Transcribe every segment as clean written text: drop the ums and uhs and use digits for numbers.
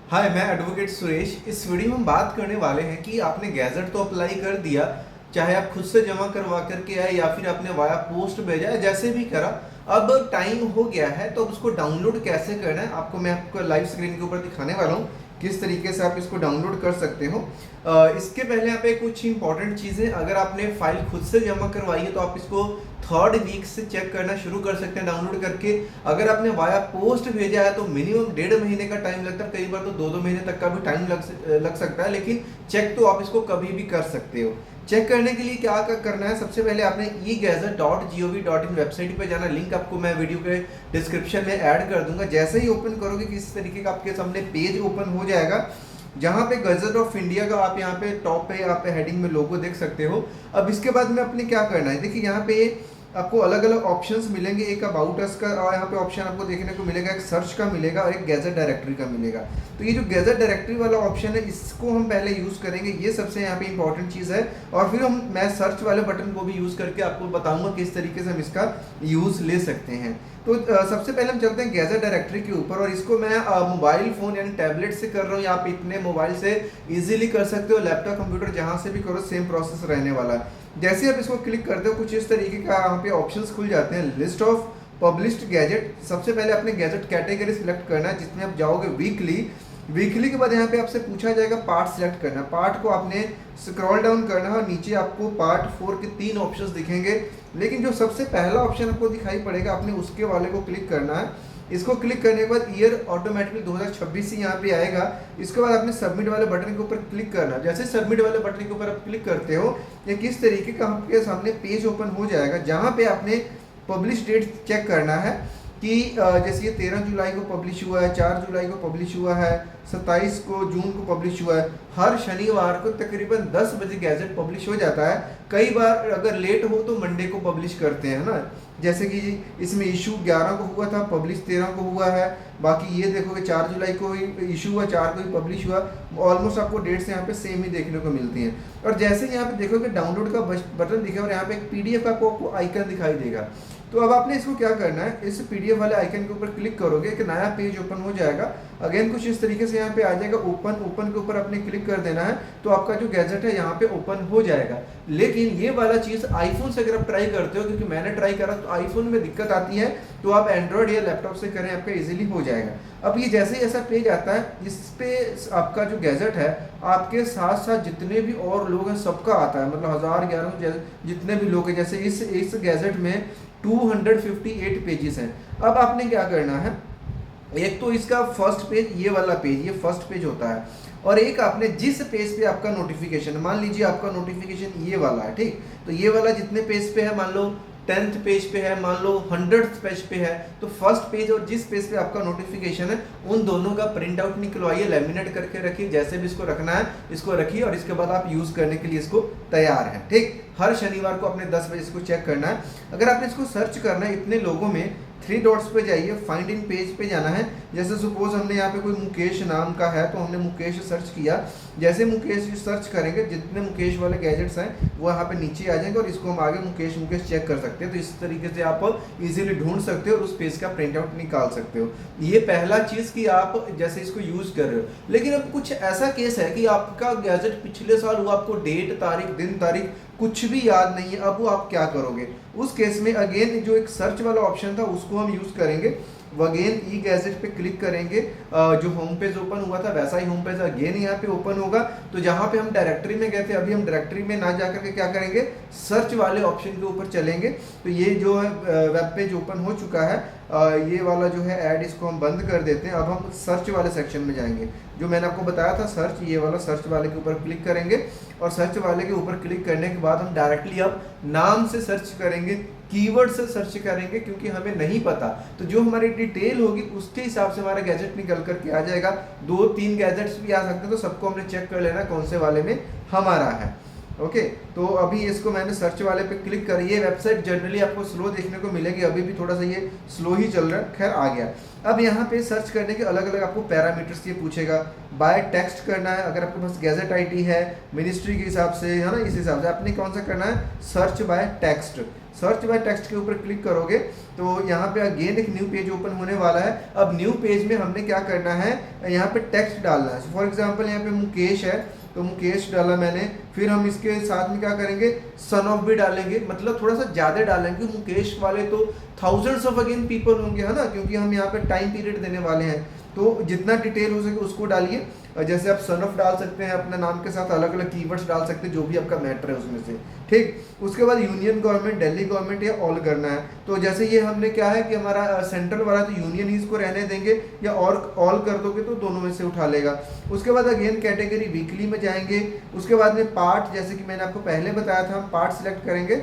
हाय, मैं एडवोकेट सुरेश। इस वीडियो में हम बात करने वाले हैं कि आपने गैजेट तो अप्लाई कर दिया, चाहे आप खुद से जमा करवा करके आए या फिर आपने वाया पोस्ट भेजा है, जैसे भी करा। अब टाइम हो गया है तो अब उसको डाउनलोड कैसे करना है मैं आपको लाइव स्क्रीन के ऊपर दिखाने वाला हूँ किस तरीके से आप इसको डाउनलोड कर सकते हो। इसके पहले यहाँ पे कुछ इंपॉर्टेंट चीज़ें, अगर आपने फाइल खुद से जमा करवाई है तो आप इसको थर्ड वीक से चेक करना शुरू कर सकते हैं डाउनलोड करके। अगर आपने वाया पोस्ट भेजा है तो मिनिमम 1.5 महीने का टाइम लगता है, कई बार तो 2-2 महीने तक का भी टाइम लग सकता है, लेकिन चेक तो आप इसको कभी भी कर सकते हो। चेक करने के लिए क्या करना है, सबसे पहले आपने egazette.gov.in वेबसाइट पे जाना। लिंक आपको मैं वीडियो के डिस्क्रिप्शन में ऐड कर दूंगा। जैसे ही ओपन करोगे किस तरीके का आपके सामने पेज ओपन हो जाएगा, जहां पे गजट ऑफ इंडिया का आप यहाँ पे टॉप पे यहाँ पे हेडिंग में लोगो देख सकते हो। अब इसके बाद में अपने क्या करना है, देखिए यहाँ पे आपको अलग अलग ऑप्शंस मिलेंगे। एक अबाउट अस का यहाँ पे ऑप्शन आपको देखने को मिलेगा, एक सर्च का मिलेगा और एक गैजेट डायरेक्टरी का मिलेगा। तो ये जो गैजेट डायरेक्टरी वाला ऑप्शन है इसको हम पहले यूज़ करेंगे, ये सबसे यहाँ पे इंपॉर्टेंट चीज़ है। और फिर मैं सर्च वाले बटन को भी यूज़ करके आपको बताऊंगा किस तरीके से हम इसका यूज़ ले सकते हैं। तो सबसे पहले हम चलते हैं गैजेट डायरेक्टरी के ऊपर, और इसको मैं मोबाइल फ़ोन यानी टैबलेट से कर रहा हूँ, या आप इतने मोबाइल से इजीली कर सकते हो, लैपटॉप कंप्यूटर जहाँ से भी करो सेम प्रोसेस रहने वाला है। जैसे आप इसको क्लिक करते हो कुछ इस तरीके का यहाँ पे ऑप्शंस खुल जाते हैं। लिस्ट ऑफ पब्लिश्ड गैजेट, सबसे पहले अपने गैजेट कैटेगरी सिलेक्ट करना है जिसमें आप जाओगे वीकली के बाद यहाँ पे आपसे पूछा जाएगा पार्ट सिलेक्ट करना। पार्ट को आपने स्क्रॉल डाउन करना है और नीचे आपको पार्ट 4 के 3 ऑप्शंस दिखेंगे, लेकिन जो सबसे पहला ऑप्शन आपको दिखाई पड़ेगा आपने उसके वाले को क्लिक करना है। इसको क्लिक करने के बाद ईयर ऑटोमेटिकली 2026 ही यहाँ पे आएगा। इसके बाद आपने सबमिट वाले बटन के ऊपर क्लिक करना है। जैसे सबमिट वाले बटन के ऊपर आप क्लिक करते हो ये किस तरीके का आपके सामने पेज ओपन हो जाएगा, जहाँ पे आपने पब्लिश डेट चेक करना है कि जैसे ये 13 जुलाई को पब्लिश हुआ है, 4 जुलाई को पब्लिश हुआ है, 27 को जून को पब्लिश हुआ है। हर शनिवार को तकरीबन 10 बजे गैजेट पब्लिश हो जाता है। कई बार अगर लेट हो तो मंडे को पब्लिश करते हैं ना, जैसे कि इसमें इशू 11 को हुआ था, पब्लिश 13 को हुआ है। बाकी ये देखोगे 4 जुलाई को ही इशू हुआ, 4 को ही पब्लिश हुआ। ऑलमोस्ट आपको डेट्स यहाँ पे सेम ही देखने को मिलती हैं। और जैसे ही यहाँ पे देखोगे डाउनलोड का बटन दिखेगा और यहाँ पे एक PDF का आपको आइकन दिखाई देगा। तो अब आपने इसको क्या करना है, इस PDF वाले आइकन के ऊपर क्लिक करोगे एक नया पेज ओपन हो जाएगा। अगेन कुछ इस तरीके से यहाँ पे आ जाएगा, ओपन के ऊपर आपने क्लिक कर देना है तो आपका जो गैजेट है यहाँ पे ओपन हो जाएगा। लेकिन ये वाला चीज़ आईफोन से अगर आप ट्राई करते हो, क्योंकि मैंने ट्राई करा तो आईफोन में दिक्कत आती है, तो आप एंड्रॉयड या लैपटॉप से करें आपका इजीली हो जाएगा। अब ये जैसे ही ऐसा पेज आता है, इस पे आपका जो गैजेट है आपके साथ साथ जितने भी और लोग हैं सबका आता है, मतलब 1000-1100 जितने भी लोग हैं। जैसे इस गैजेट में 258 पेजेस हैं। अब आपने क्या करना है, एक तो इसका फर्स्ट पेज, ये वाला पेज, ये फर्स्ट पेज होता है। और एक आपने जिस पेज पे आपका नोटिफिकेशन, मान लीजिए आपका नोटिफिकेशन ये वाला है, ठीक, तो ये वाला जितने पेज पे है, मान लो 10th पेज पे है, मान लो 100th पेज पे है, तो फर्स्ट पेज और जिस पेज पे आपका नोटिफिकेशन है उन दोनों का प्रिंट आउट निकलवाइए, लेमिनेट करके रखिए, जैसे भी इसको रखना है इसको रखिए, और इसके बाद आप यूज करने के लिए इसको तैयार है। ठीक, हर शनिवार को आपने 10 बजे इसको चेक करना है। अगर आपने इसको सर्च करना है इतने लोगों में, 3 डॉट्स पे जाइए, फाइंड इन पेज पे जाना है। जैसे सपोज हमने यहाँ पे कोई मुकेश नाम का है तो हमने मुकेश सर्च किया। जैसे मुकेश सर्च करेंगे जितने मुकेश वाले गैजेट्स हैं वो यहाँ पे नीचे आ जाएंगे, और इसको हम आगे मुकेश चेक कर सकते हैं। तो इस तरीके से आप इजीली ढूंढ सकते हो और उस पेज का प्रिंट आउट निकाल सकते हो। ये पहला चीज़ कि आप जैसे इसको यूज कर रहे हो। लेकिन अब कुछ ऐसा केस है कि आपका गैजेट पिछले साल हुआ, आपको डेट, तारीख, दिन तारीख कुछ भी याद नहीं है, अब वो आप क्या करोगे। उस केस में अगेन जो एक सर्च वाला ऑप्शन था उसको हम यूज़ करेंगे। अगेन ई गैजेट पे क्लिक करेंगे, जो होम पेज ओपन हुआ था वैसा ही होम पेज अगेन यहाँ पे ओपन होगा। तो जहाँ पे हम डायरेक्टरी में गए थे, अभी हम डायरेक्टरी में ना जाकर के क्या करेंगे, सर्च वाले ऑप्शन के ऊपर चलेंगे। तो ये जो है वेब पेज ओपन हो चुका है, ये वाला जो है ऐड, इसको हम बंद कर देते हैं। अब हम सर्च वाले सेक्शन में जाएंगे, जो मैंने आपको बताया था सर्च, ये वाला सर्च वाले के ऊपर क्लिक करेंगे। और सर्च वाले के ऊपर क्लिक करने के बाद हम डायरेक्टली अब नाम से सर्च करेंगे, कीवर्ड से सर्च करेंगे, क्योंकि हमें नहीं पता। तो जो हमारी डिटेल होगी उसके हिसाब से हमारा गैजेट निकल करके आ जाएगा। 2-3 गैजेट्स भी आ सकते हैं, तो सबको हमने चेक कर लेना कौन से वाले में हमारा है। ओके, तो अभी इसको मैंने सर्च वाले पे क्लिक करी। ये वेबसाइट जनरली आपको स्लो देखने को मिलेगी, अभी भी थोड़ा सा ये स्लो ही चल रहा है, खैर आ गया। अब यहाँ पे सर्च करने के अलग अलग आपको पैरामीटर्स ये पूछेगा। बाय टेक्स्ट करना है, अगर आपके पास गैजेट आईडी है मिनिस्ट्री के हिसाब से, है ना, इस हिसाब से आपने कौन सा करना है, search by text. Search by text के ऊपर क्लिक करोगे तो यहाँ पे अगेन एक न्यू पेज ओपन होने वाला है। अब न्यू पेज में हमने क्या करना है, यहाँ पे टेक्स्ट डालना है। फॉर एग्जांपल यहाँ पे मुकेश है तो मुकेश डाला मैंने, फिर हम इसके साथ में क्या करेंगे, सन ऑफ भी डालेंगे, मतलब थोड़ा सा ज़्यादा डालेंगे। मुकेश वाले तो थाउजेंड्स ऑफ अगेन पीपल होंगे, है ना, क्योंकि हम यहाँ पे टाइम पीरियड देने वाले हैं। तो जितना डिटेल हो सके उसको डालिए। जैसे आप सन ऑफ डाल सकते हैं, अपने नाम के साथ अलग अलग कीवर्ड्स डाल सकते हैं, जो भी आपका मैटर है उसमें से, ठीक। उसके बाद यूनियन गवर्नमेंट, दिल्ली गवर्नमेंट या ऑल करना है। तो जैसे ये हमने क्या है कि हमारा सेंट्रल वाला तो यूनियन ही इसको रहने देंगे, या और ऑल कर दोगे तो दोनों में से उठा लेगा। उसके बाद अगेन कैटेगरी वीकली में जाएंगे। उसके बाद में पार्ट, जैसे कि मैंने आपको पहले बताया था, हम पार्ट सिलेक्ट करेंगे।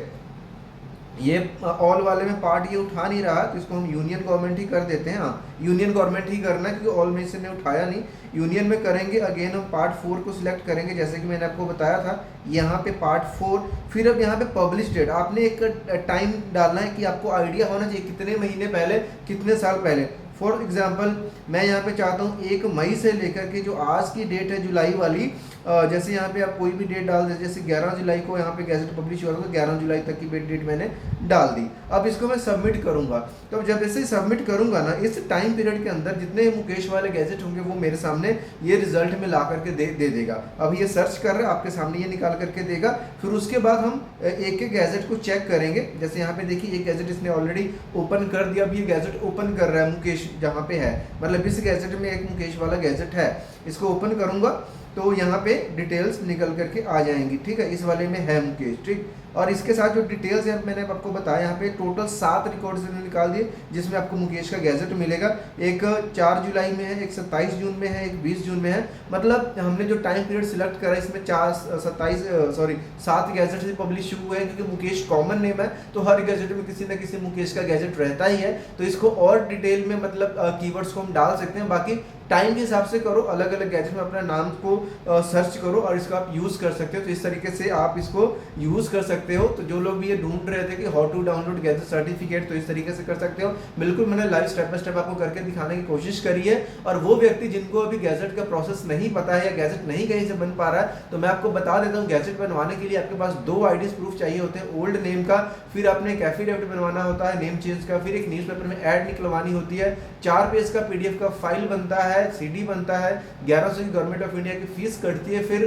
ये ऑल वाले में पार्ट ये उठा नहीं रहा तो इसको हम यूनियन गवर्नमेंट ही कर देते हैं। हाँ, यूनियन गवर्नमेंट ही करना है क्योंकि ऑल में से ने उठाया नहीं, यूनियन में करेंगे। अगेन हम पार्ट 4 को सिलेक्ट करेंगे, जैसे कि मैंने आपको बताया था यहाँ पे पार्ट 4। फिर अब यहाँ पे पब्लिश डेट, आपने एक टाइम डालना है कि आपको आइडिया होना चाहिए कितने महीने पहले, कितने साल पहले। फॉर एग्जाम्पल मैं यहाँ पे चाहता हूँ 1 मई से लेकर के जो आज की डेट है जुलाई वाली, जैसे यहाँ पे आप कोई भी डेट डाल दे, जैसे 11 जुलाई को यहाँ पे गैजेट पब्लिश हुआ था तो 11 जुलाई तक की डेट मैंने डाल दी। अब इसको मैं सबमिट करूँगा, तो जब ऐसे ही सबमिट करूँगा ना, इस टाइम पीरियड के अंदर जितने मुकेश वाले गैजेट होंगे वो मेरे सामने ये रिजल्ट में ला करके दे देगा। अब ये सर्च कर रहे हैं, आपके सामने ये निकाल करके देगा। फिर उसके बाद हम एक एक गैजेट को चेक करेंगे। जैसे यहाँ पे देखिए एक गैजेट इसने ऑलरेडी ओपन कर दिया, अब ये गैजेट ओपन कर रहा है मुकेश जहाँ पे है, मतलब इस गैजेट में एक मुकेश वाला गैजेट है। इसको ओपन करूँगा तो यहाँ पे डिटेल्स निकल करके आ जाएंगी, ठीक है। इस वाले में है मुकेश, ठीक। और इसके साथ जो डिटेल्स है मैंने आपको बताया, यहाँ पे टोटल 7 रिकॉर्ड्स निकाल दिए जिसमें आपको मुकेश का गैजेट मिलेगा। एक 4 जुलाई में है, एक 27 जून में है, एक 20 जून में है। मतलब हमने जो टाइम पीरियड सिलेक्ट करा इसमें 7 गैजेट से पब्लिश हुए हैं, क्योंकि मुकेश कॉमन नेम है तो हर गैजेट में किसी न किसी मुकेश का गैजेट रहता ही है। तो इसको और डिटेल में मतलब कीवर्ड्स को हम डाल सकते हैं। बाकी टाइम के हिसाब से करो, अलग अलग गैजेट में अपना नाम को सर्च करो और इसको आप यूज़ कर सकते हो। तो इस तरीके से आप इसको यूज़ कर सकते हो। तो जो लोग भी ये ढूंढ रहे थे कि how to download gadget certificate, तो इस तरीके से कर सकते हो। बिल्कुल मैंने लाइव स्टेप बाय स्टेप आपको करके दिखाने की कोशिश करी है। और वो व्यक्ति जिनको अभी गैजेट का प्रोसेस नहीं पता है या गैजेट नहीं कहीं से बन पा रहा है, तो मैं आपको बता देता हूँ, गैजेट बनवाने के लिए आपके पास 2 आईडी प्रूफ चाहिए होते हैं। ओल्ड नेम का, फिर आपने एक एफिडेविट बनवाना होता है नेम चेंज का, फिर एक न्यूज़पेपर में ऐड निकलवानी होती है, 4 पेज का पीडीएफ का फाइल बनता है, सीडी बनता है, 1100 की गवर्नमेंट ऑफ इंडिया की फीस कटती है। फिर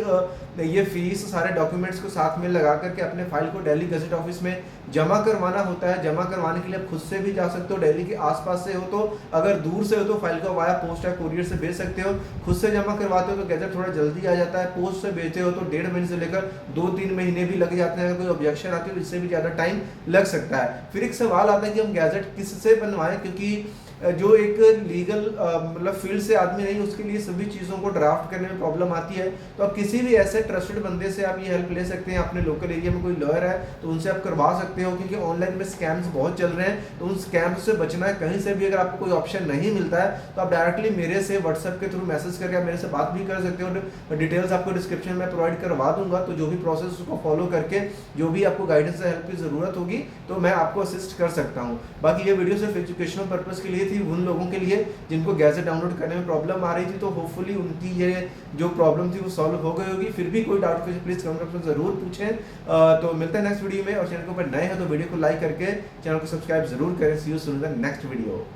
ये फीस सारे डॉक्यूमेंट्स को साथ में लगा करके अपने फाइल को दिल्ली गजट ऑफिस में जमा करवाना होता है। जमा करवाने के लिए आप खुद से भी जा सकते हो, दिल्ली के आसपास से हो तो, अगर दूर से हो तो फाइल को वाया पोस्ट या कुरियर से भेज सकते हो। खुद से जमा करवाते हो तो गैजेट थोड़ा जल्दी आ जाता है, पोस्ट से भेजते हो तो 1.5 महीने से लेकर 2-3 महीने भी लग जाते हैं। अगर कोई ऑब्जेक्शन आती है तो इससे भी ज़्यादा टाइम लग सकता है। फिर एक सवाल आता है कि हम गैजेट किससे बनवाएं, क्योंकि जो एक लीगल मतलब फील्ड से आदमी नहीं, उसके लिए सभी चीज़ों को ड्राफ्ट करने में प्रॉब्लम आती है। तो आप किसी भी ऐसे ट्रस्टेड बंदे से आप ये हेल्प ले सकते हैं। अपने लोकल एरिया में कोई लॉयर है तो उनसे आप करवा सकते हो, क्योंकि ऑनलाइन में स्कैम्स बहुत चल रहे हैं। तो उन स्कैम्स से बचना है। कहीं से भी अगर आपको कोई ऑप्शन नहीं मिलता है तो आप डायरेक्टली मेरे से व्हाट्सएप के थ्रू मैसेज करके आप मेरे से बात भी कर सकते हो। डिटेल्स आपको डिस्क्रिप्शन में प्रोवाइड करवा दूंगा। तो जो भी प्रोसेस उसको फॉलो करके जो भी आपको गाइडेंस या हेल्प की ज़रूरत होगी तो मैं आपको असिस्ट कर सकता हूँ। बाकी ये वीडियो सिर्फ एजुकेशनल पर्पज़ के लिए थी, उन लोगों के लिए जिनको गैजेट डाउनलोड करने में प्रॉब्लम आ रही थी। तो होपफुली उनकी ये जो प्रॉब्लम थी वो सॉल्व हो गई होगी। फिर भी कोई डाउट हो प्लीज कमेंट बॉक्स में जरूर पूछें। तो मिलते हैं नेक्स्ट वीडियो में। और चैनल के ऊपर नए हैं तो वीडियो को लाइक करके चैनल को सब्सक्राइब जरूर करें। See you soon in the next video.